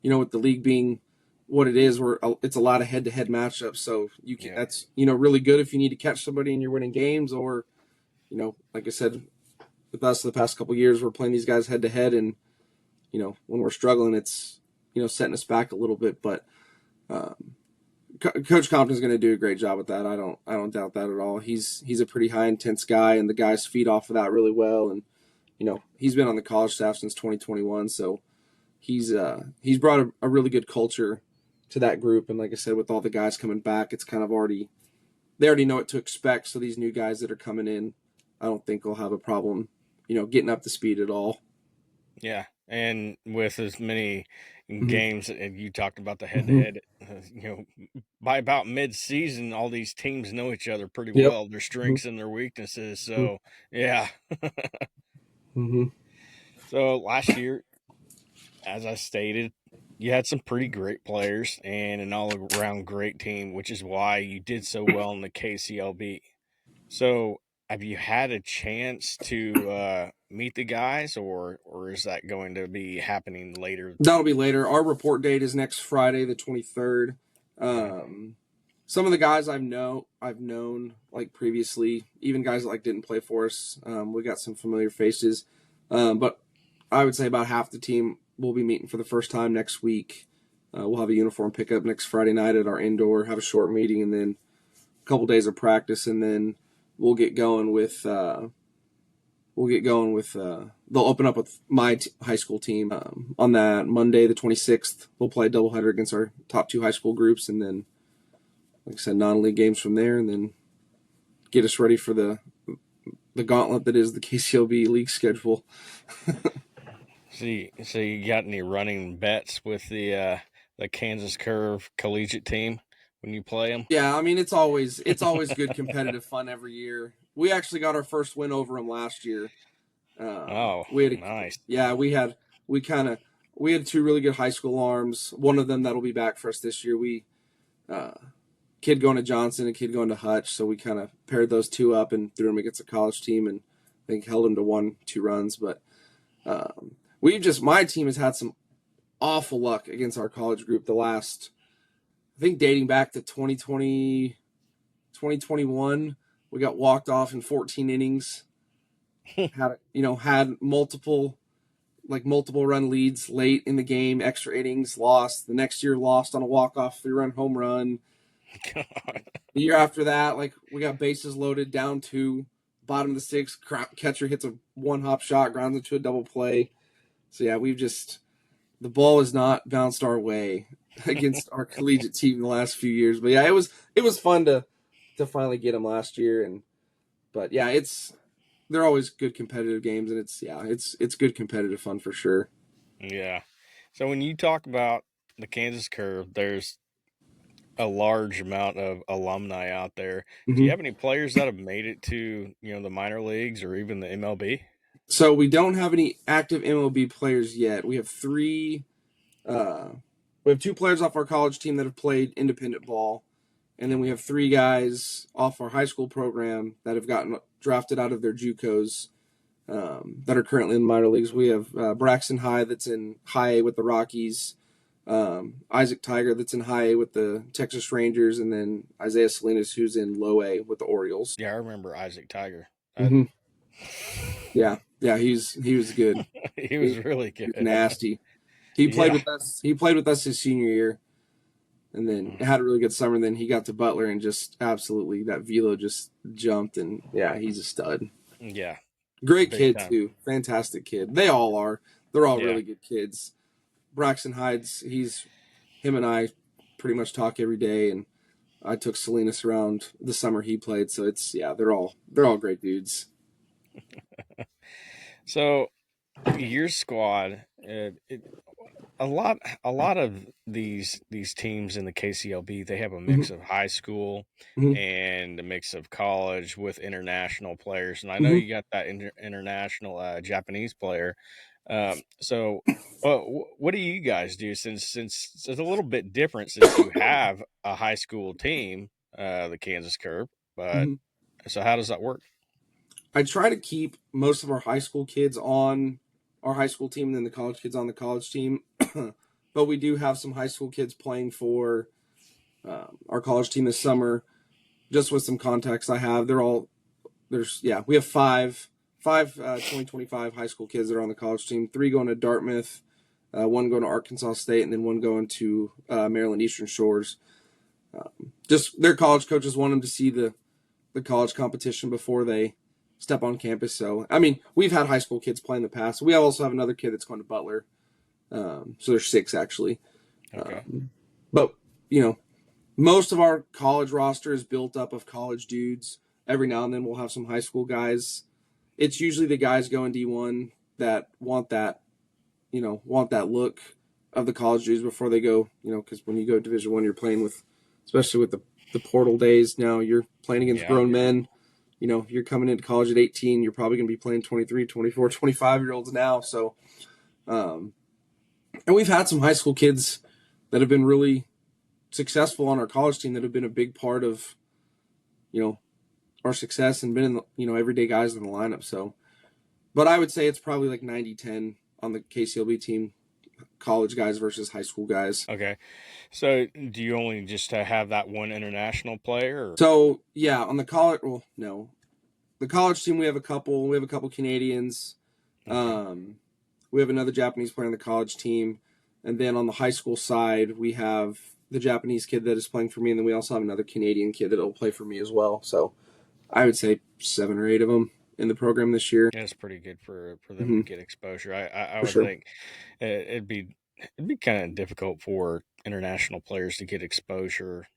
with the league being what it is, where it's a lot of head-to-head matchups. So that's, really good if you need to catch somebody and you're winning games, or, like I said, with us the past couple of years, we're playing these guys head-to-head, and, when we're struggling, it's, setting us back a little bit. But Coach Compton's going to do a great job with that. I don't doubt that at all. He's a pretty high intense guy, and the guys feed off of that really well. And he's been on the college staff since 2021, so he's brought a really good culture to that group. And like I said, with all the guys coming back, it's kind of they already know what to expect. So these new guys that are coming in, I don't think will have a problem, getting up to speed at all. Yeah, and with as many games, and you talked about the Mm-hmm. head-to-head, by about mid-season, all these teams know each other pretty Yep. well, their strengths and their weaknesses. So, yeah. Mm-hmm. So last year, as I stated, you had some pretty great players and an all-around great team, which is why you did so well in the KCLB. So, have you had a chance to meet the guys, or is that going to be happening later? That'll be later. Our report date is next Friday, the 23rd. Okay. Some of the guys I've known like previously, even guys that like didn't play for us. We got some familiar faces, but I would say about half the team will be meeting for the first time next week. We'll have a uniform pickup next Friday night at our indoor, have a short meeting, and then a couple days of practice, and then we'll get going with. They'll open up with my high school team on that Monday, the 26th. We'll play a doubleheader against our top 2 high school groups, and then, like I said, non-league games from there, and then get us ready for the gauntlet that is the KCLB league schedule. So you got any running bets with the Kansas Curve collegiate team when you play them? Yeah, I mean it's always good competitive fun every year. We actually got our first win over them last year. Nice. Yeah, we had 2 really good high school arms. One of them that'll be back for us this year. We kid going to Johnson, a kid going to Hutch, so we kind of paired those 2 up and threw them against a college team, and I think held them to 1-2 runs. But my team has had some awful luck against our college group the last, I think dating back to 2020, 2021. We got walked off in 14 innings. Had multiple run leads late in the game, extra innings, lost. The next year lost on a walk-off 3-run home run. God. The year after that, we got bases loaded, down 2, bottom of the 6th, catcher hits a 1-hop shot, grounds into a double play. So yeah, the ball has not bounced our way against our collegiate team in the last few years. But yeah, it was fun to finally get them last year, but yeah, they're always good competitive games, and it's good competitive fun for sure. Yeah. So when you talk about the Kansas Curve, there's a large amount of alumni out there. Mm-hmm. Do you have any players that have made it to, the minor leagues or even the MLB? So we don't have any active MLB players yet. We have 3 we have 2 players off our college team that have played independent ball, and then we have 3 guys off our high school program that have gotten drafted out of their JUCOs that are currently in the minor leagues. We have Braxton High that's in High A with the Rockies, Isaac Tiger that's in High A with the Texas Rangers, and then Isaiah Salinas who's in Low A with the Orioles. Yeah, I remember Isaac Tiger. Mm-hmm. Yeah, he was good. He was really good. He was nasty. He played with us. He played with us his senior year, and then had a really good summer. Then he got to Butler and just absolutely that velo just jumped. And yeah, he's a stud. Yeah, great big kid time. too. Fantastic kid. They all are. They're all really good kids. Braxton Hyde's. Him and I pretty much talk every day, and I took Salinas around the summer he played. So they're all great dudes. So your squad, a lot of these teams in the KCLB, they have a mix of high school and a mix of college with international players, and I know you got that international Japanese player. So what do you guys do since it's a little bit different since you have a high school team, the Kansas Curve, but so how does that work? I try to keep most of our high school kids on our high school team and then the college kids on the college team. But we do have some high school kids playing for our college team this summer. Just with some context I have, we have five 2025 high school kids that are on the college team, 3 going to Dartmouth, 1 going to Arkansas State, and then 1 going to Maryland Eastern Shores. Just their college coaches want them to see the college competition before they step on campus. So, I mean, we've had high school kids play in the past. We also have another kid that's going to Butler. So there's 6 actually. Okay. But, most of our college roster is built up of college dudes. Every now and then we'll have some high school guys. It's usually the guys going D1 that want that look of the college dudes before they go, because when you go Division 1, you're playing with, especially with the portal days now, you're playing against grown men. You're coming into college at 18, you're probably going to be playing 23, 24, 25-year-olds now. So, and we've had some high school kids that have been really successful on our college team that have been a big part of, our success and been in the, everyday guys in the lineup. So, but I would say it's probably like 90-10 on the KCLB team, college guys versus high school guys. Okay. So do you only just have that one international player? Or? So, yeah, on the college, well, no. The college team, we have a couple Canadians. Okay. We have another Japanese player on the college team. And then on the high school side, we have the Japanese kid that is playing for me. And then we also have another Canadian kid that will play for me as well. So I would say 7 or 8 of them in the program this year. That's pretty good for them to get exposure. I would sure. think it'd be kind of difficult for international players to get exposure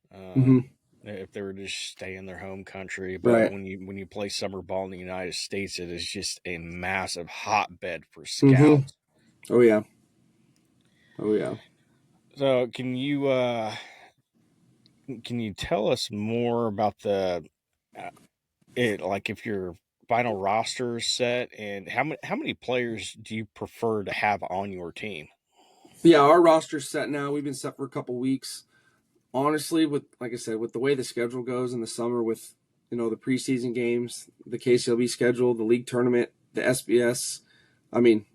if they were to just stay in their home country. But Right. when you play summer ball in the United States, it is just a massive hotbed for scouts. Oh yeah. Oh yeah. So can you tell us more about like if your final roster is set, and how many players do you prefer to have on your team? Yeah, our roster's set now. We've been set for a couple weeks. Honestly, like I said, with the way the schedule goes in the summer, with the preseason games, the KCLB schedule, the league tournament, the SBS, I mean,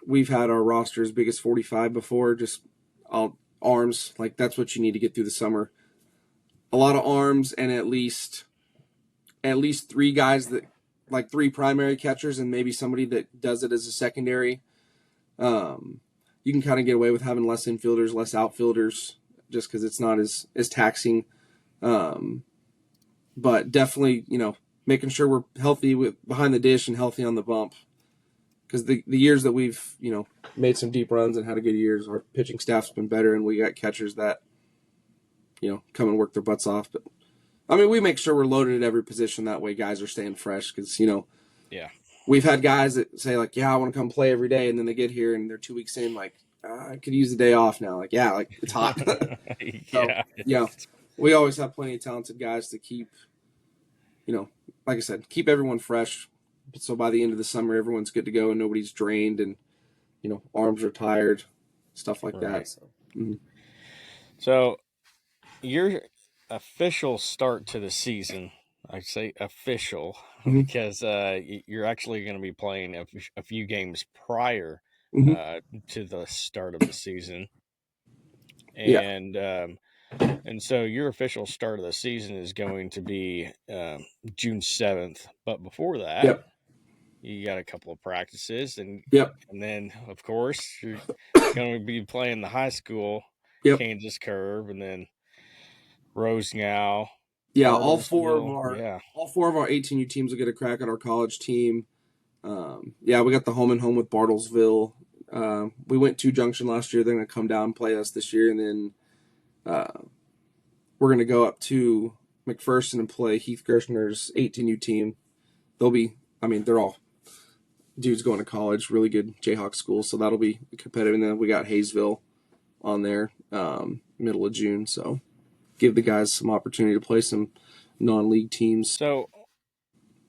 we've had our roster as big as 45 before. Just all arms, like that's what you need to get through the summer. A lot of arms and at least 3 guys that, like 3 primary catchers and maybe somebody that does it as a secondary. You can kind of get away with having less infielders, less outfielders, just because it's not as taxing. But definitely, making sure we're healthy behind the dish and healthy on the bump. Because the years that we've, made some deep runs and had a good years, our pitching staff's been better, and we got catchers that, come and work their butts off. But I mean, we make sure we're loaded at every position. That way guys are staying fresh because, Yeah. We've had guys that say, like, yeah, I want to come play every day. And then they get here and they're 2 weeks in, like, I could use a day off now. Like, yeah, like it's hot. Yeah. We always have plenty of talented guys to keep, like I said, keep everyone fresh. So by the end of the summer, everyone's good to go and nobody's drained and, arms are tired, stuff like that. So your official start to the season, I say official because you're actually going to be playing a few games prior to the start of the season, and so your official start of the season is going to be June 7th. But before that, you got a couple of practices, and then of course you're going to be playing the high school Kansas Curve, and then Roseau. Yeah, all four of our 18U teams will get a crack at our college team. We got the home and home with Bartlesville. We went to Junction last year. They're going to come down and play us this year, and then we're going to go up to McPherson and play Heath Gershner's 18U team. They're all dudes going to college, really good Jayhawk schools, so that'll be competitive. And then we got Hayesville on there, middle of June, so give the guys some opportunity to play some non-league teams. So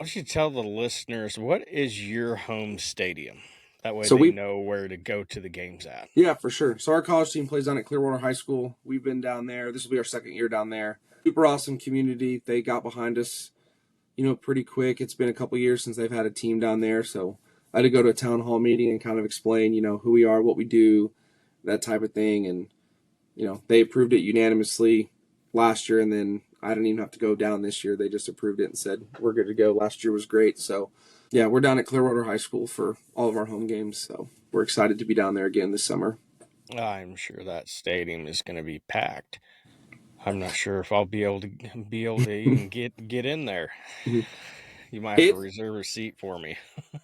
I should tell the listeners, what is your home stadium? That way they know where to go to the games at. Yeah, for sure. So our college team plays down at Clearwater High School. We've been down there. This will be our 2nd year down there. Super awesome community. They got behind us, pretty quick. It's been a couple years since they've had a team down there. So I had to go to a town hall meeting and kind of explain, who we are, what we do, that type of thing. And, they approved it unanimously last year. And then I didn't even have to go down this year. They just approved it and said, we're good to go. Last year was great. So yeah, we're down at Clearwater High School for all of our home games. So we're excited to be down there again this summer. I'm sure that stadium is going to be packed. I'm not sure if I'll be able to even get in there. You might have to It reserve a seat for me.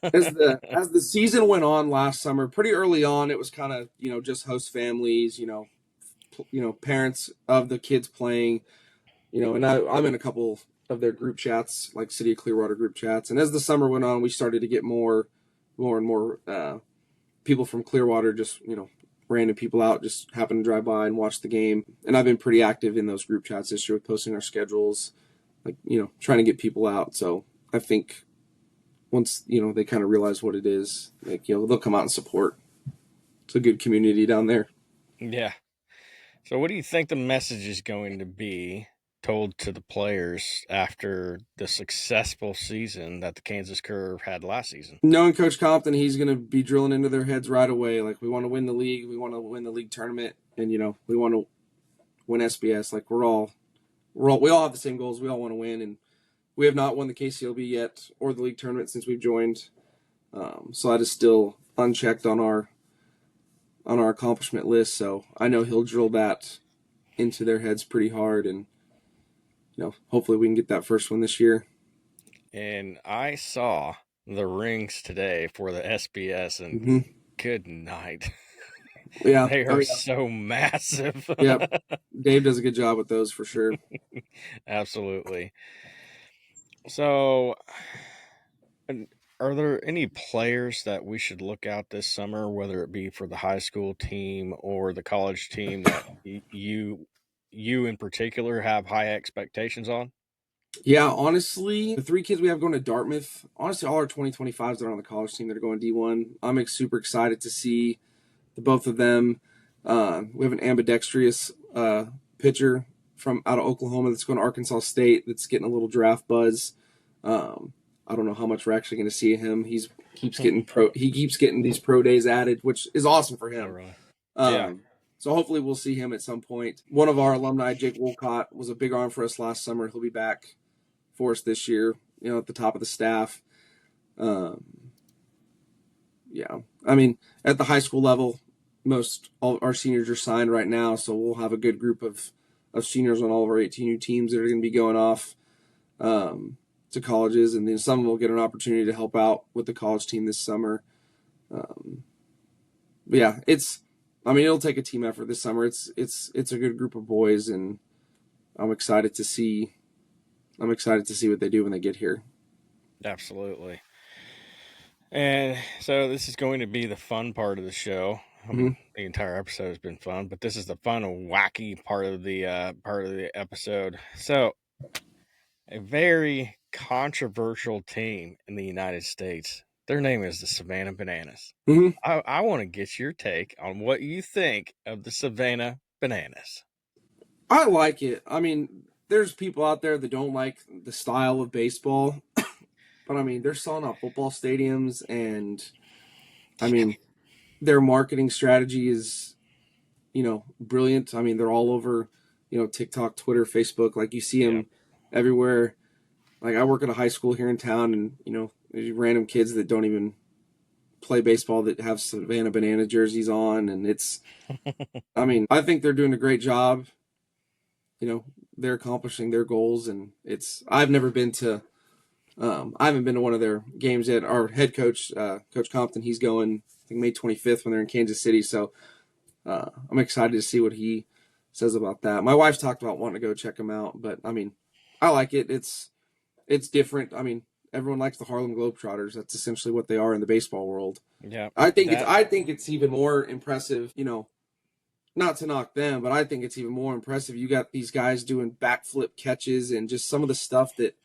as the season went on last summer, pretty early on, it was kind of just host families, parents of the kids playing, and I'm in a couple of their group chats, like City of Clearwater group chats. And as the summer went on, we started to get more and more people from Clearwater, just random people out, just happen to drive by and watch the game. And I've been pretty active in those group chats this year with posting our schedules, like trying to get people out. So I think once they kind of realize what it is, like they'll come out and support. It's a good community down there. Yeah. So, what do you think the message is going to be told to the players after the successful season that the Kansas Curve had last season? Knowing Coach Compton, he's going to be drilling into their heads right away. Like, we want to win the league, we want to win the league tournament, and we want to win SBS. Like, we all have the same goals. We all want to win, and we have not won the KCLB yet or the league tournament since we've joined. So that is still unchecked on our accomplishment list. So I know he'll drill that into their heads pretty hard, and hopefully we can get that first one this year. And I saw the rings today for the SBS, and good night. Yeah, they are so massive. Yeah, Dave does a good job with those for sure. Absolutely. So, are there any players that we should look out this summer, whether it be for the high school team or the college team, that you in particular have high expectations on? Yeah, honestly, the 3 kids we have going to Dartmouth, honestly, all our 2025s that are on the college team that are going D1, I'm super excited to see the both of them. We have an ambidextrous pitcher from out of Oklahoma that's going to Arkansas State that's getting a little draft buzz. I don't know how much we're actually going to see him. He keeps getting these pro days added, which is awesome for him. Oh, really? Yeah. So hopefully we'll see him at some point. One of our alumni, Jake Wolcott, was a big arm for us last summer. He'll be back for us this year, at the top of the staff. Yeah. I mean, at the high school level, all our seniors are signed right now, so we'll have a good group of seniors on all of our 18U teams that are going to be going off to colleges, and then some of them will get an opportunity to help out with the college team this summer. Yeah, it'll take a team effort this summer. It's a good group of boys, and I'm excited to see what they do when they get here. Absolutely. And so this is going to be the fun part of the show. The entire episode has been fun, but this is the fun and wacky part of the episode. So, a very controversial team in the United States. Their name is the Savannah Bananas. I want to get your take on what you think of the Savannah Bananas. I like it. I mean, there's people out there that don't like the style of baseball, but I mean, they're selling out football stadiums, and I mean, their marketing strategy is, brilliant. I mean, they're all over, TikTok, Twitter, Facebook. Like, you see them everywhere. Like, I work at a high school here in town, and there's random kids that don't even play baseball that have Savannah Banana jerseys on, and it's I mean, I think they're doing a great job. They're accomplishing their goals, and I haven't been to one of their games yet. Our head coach, Coach Compton, he's going, I think, May 25th when they're in Kansas City. So I'm excited to see what he says about that. My wife's talked about wanting to go check them out, but I mean, I like it. It's different. I mean, everyone likes the Harlem Globetrotters. That's essentially what they are in the baseball world. Yeah. I think it's even more impressive, not to knock them, but I think it's even more impressive. You got these guys doing backflip catches and just some of the stuff that,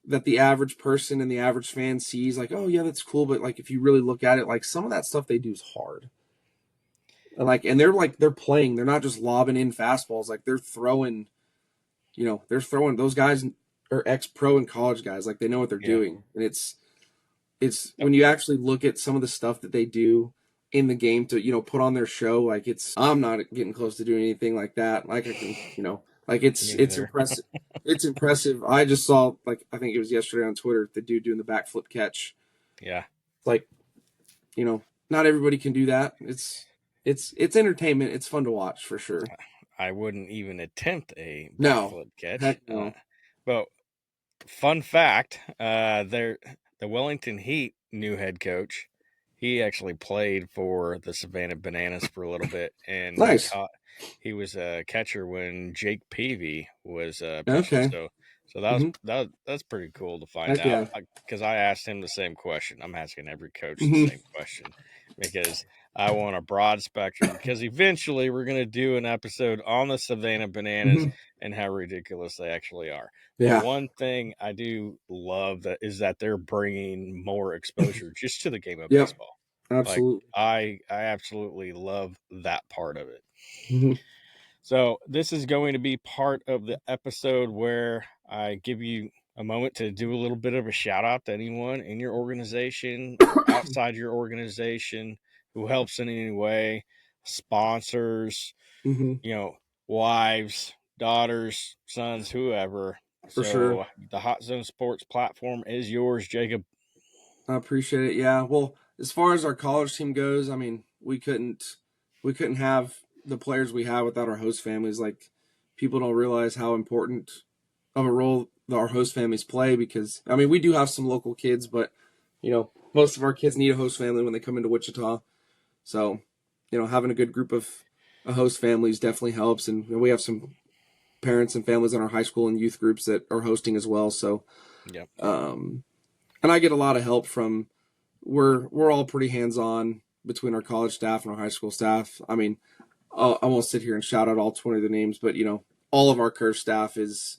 that the average person and the average fan sees, like, oh yeah, that's cool. But like, if you really look at it, like, some of that stuff they do is hard. And they're playing, they're not just lobbing in fastballs. Like, they're throwing, those guys are ex-pro and college guys. Like, they know what they're doing. And it's when you actually look at some of the stuff that they do in the game to, put on their show, like, I'm not getting close to doing anything like that. Like, I can, it's impressive. It's impressive. I just saw, like, I think it was yesterday on Twitter, the dude doing the backflip catch. Yeah. Like, not everybody can do that. It's entertainment. It's fun to watch for sure. I wouldn't even attempt a backflip catch. No. But fun fact, the Wellington Heat new head coach, he actually played for the Savannah Bananas for a little bit, and Nice. he was a catcher when Jake Peavy was pitching. Okay. So Hmm. that's pretty cool to find Heck out, yeah. because I asked him the same question. I'm asking every coach the Hmm. same question because I want a broad spectrum. Because eventually we're gonna do an episode on the Savannah Bananas Hmm. and how ridiculous they actually are. But Yeah. one thing I do love that is that they're bringing more exposure just to the game of Yep. baseball. Like Absolutely. I absolutely love that part of it. Hmm. So this is going to be part of the episode where I give you a moment to do a little bit of a shout out to anyone in your organization or outside your organization who helps in any way, sponsors, Hmm. you know, wives, daughters, sons, whoever. For sure. So the Hot Zone Sports platform is yours, Jacob. I appreciate it. Yeah. Well, as far as our college team goes, I mean, we couldn't have the players we have without our host families. Like, people don't realize how important of a role that our host families play, because I mean, we do have some local kids, but most of our kids need a host family when they come into Wichita. So, having a good group of host families definitely helps, and we have some parents and families in our high school and youth groups that are hosting as well. So, Yep. um, and I get a lot of help from. We're all pretty hands on between our college staff and our high school staff. I mean, I won't sit here and shout out all 20 of the names, but all of our curve staff was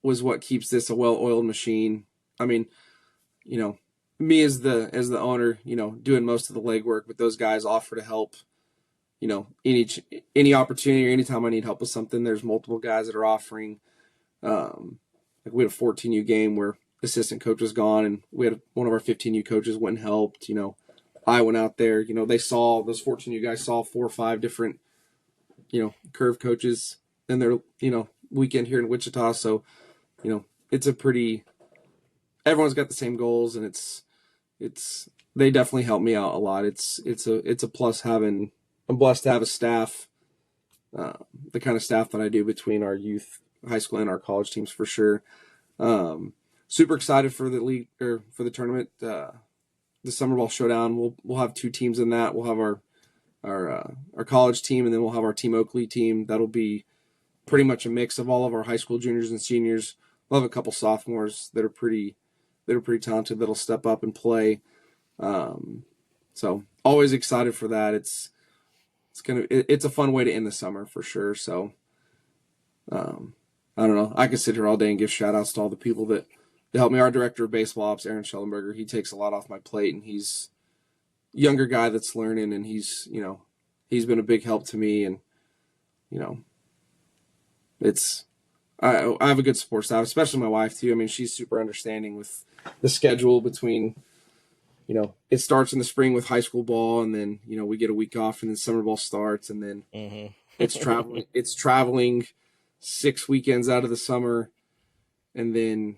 what keeps this a well-oiled machine. I mean, you know, me as the owner, doing most of the legwork, but those guys offer to help. Any opportunity or anytime I need help with something, there's multiple guys that are offering. Like, we had a 14U game where assistant coach was gone, and we had one of our 15U coaches went and helped. I went out there. They saw those 14U guys saw 4 or 5 different curve coaches in their weekend here in Wichita. So it's a pretty, everyone's got the same goals, and it's they definitely help me out a lot. It's a plus having. I'm blessed to have a staff, the kind of staff that I do between our youth, high school, and our college teams for sure. Super excited for the league, or for the tournament, the Summer Ball Showdown. We'll have 2 teams in that. We'll have our college team, and then we'll have our Team Oakley team. That'll be pretty much a mix of all of our high school juniors and seniors. We'll have a couple sophomores that are pretty talented that'll step up and play. So always excited for that. It's a fun way to end the summer for sure. So I don't know. I could sit here all day and give shout outs to all the people that help me. Our director of baseball ops, Aaron Schellenberger, he takes a lot off my plate, and he's a younger guy that's learning, and he's been a big help to me. And it's I have a good support staff, especially my wife too. I mean, she's super understanding with the schedule between. It starts in the spring with high school ball, and then we get a week off, and then summer ball starts, and then Mm-hmm. it's traveling. It's traveling 6 weekends out of the summer, and then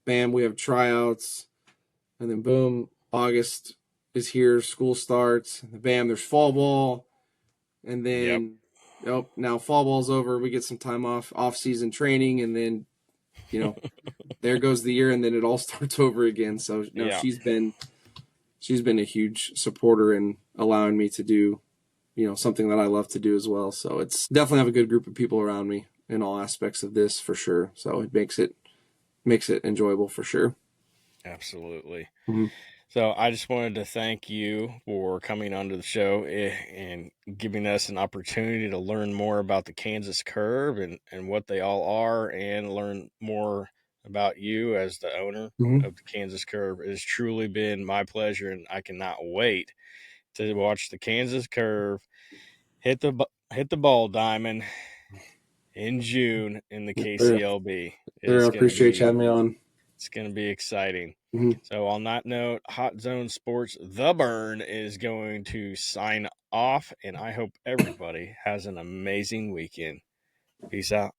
bam, we have tryouts, and then boom, August is here, school starts, and bam, there's fall ball, and Yep. then now fall ball's over, we get some time off season training, and then there goes the year, and then it all starts over again. So Yeah. she's been a huge supporter in allowing me to do something that I love to do as well. So it's definitely have a good group of people around me in all aspects of this for sure. So it makes it enjoyable for sure. Absolutely. Mm-hmm. So I just wanted to thank you for coming onto the show and giving us an opportunity to learn more about the Kansas Curve and what they all are, and learn more about you as the owner Mm-hmm. of the Kansas Curve. It has truly been my pleasure, and I cannot wait to watch the Kansas Curve hit the ball diamond in June in the KCLB. I appreciate you having me on. It's going to be exciting. Mm-hmm. So on that note, Hot Zone Sports The Burn is going to sign off, and I hope everybody has an amazing weekend. Peace out.